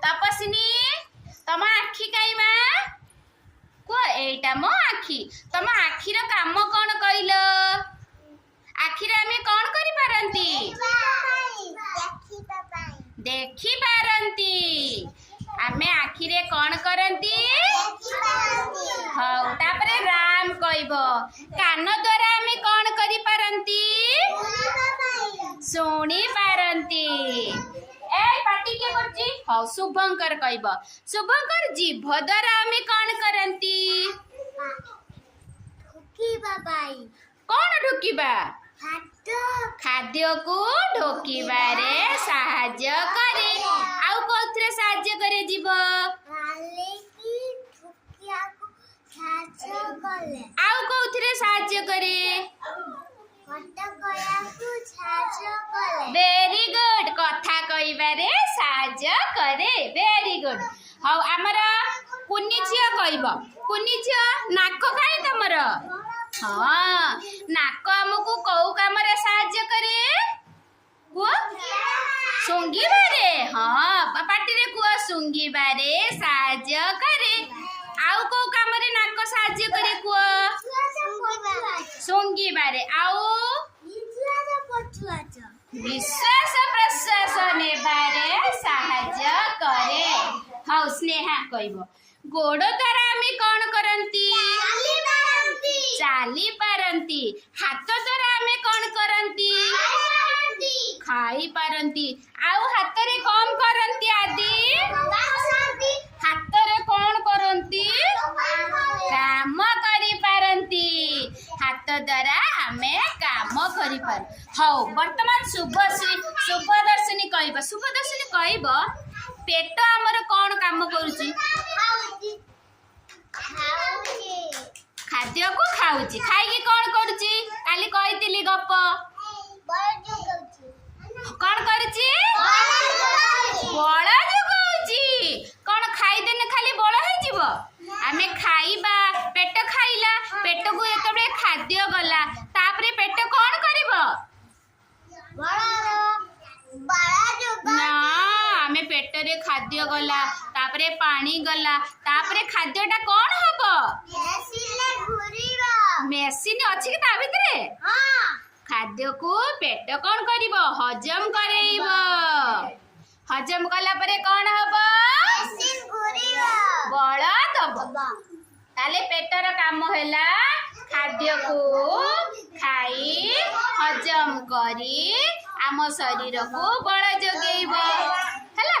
तपस्विनी तम आखि काइबा को एटा मो आखि तम आखिर काम कौन कइल आखिर आमे कौन करि पारंती देखि पारंती आमे आखिरे कौन करंती हौ तापरे राम कइबो कान द्वारा आमे कौन करि पारंती सुनी पारंती ए पाटी के करची हौ शुभंकर कइबो शुभंकर जीभ द्वारा आमे कौन करंती ढोकीबा बाई कौन ढोकीबा खाद्य को ढोकीबारे साहाय्य करे आउ कोथरे साहाय्य करे जीव खाले की ढोकिया को साहाय्य करे आउ कोथरे साहाय्य करे कथा कया को साहाय्य करे वेरी गुड कथा कइबारे साहाय्य करे वेरी गुड हौ हमर कुन्नी झिया कइबो कुन्नी झिया नाक खाइ तमर हाँ नाक हमको कौ कामरे साहाय्य करे को सुंघिबारे हाँ पाटी रे को सुंघिबारे साहाय्य करे आउ को कामरे नाक साहाय्य करे को सुंघिबारे आउ विश्वास प्रश्वास नेबारे साहाय्य करे हौ स्नेहा कइबो गोड़ द्वारा आमे कौन करंती चाली पारंती हाथ द्वारा आमे कौन करंती खाई पारंती आउ हाथ रे कौन करंती आदि हाथ रे कौन करंती काम करि पारंती हाथ द्वारा आमे काम करि पार हौ वर्तमान शुभदर्शिनी कहइबो पेट हमर कौन काम करूची खाद्य को खाऊची खाई कौन करूची काली कहितली गप कौन करूची बळ जोगाऊची कौन खाई देने खाली बळ हे जीवो आमे खाइबा पेट खाइला पेट को एतबे खाद्य गला तापरे पेट कौन करिवो ना आमे पेट रे खाद्य गला तापरे पानी गला तापरे खाद्यटा कौन हबो मेसिन अछि कि ता भितरे खाद्य को पेट कौन करिवो हजम करेइबो हजम कला परे कौन हबो बळ दबो ताले पेटर काम हैला खाद्य को खाई हजम करी आम शरीर को बळ जोगेइबो हैला।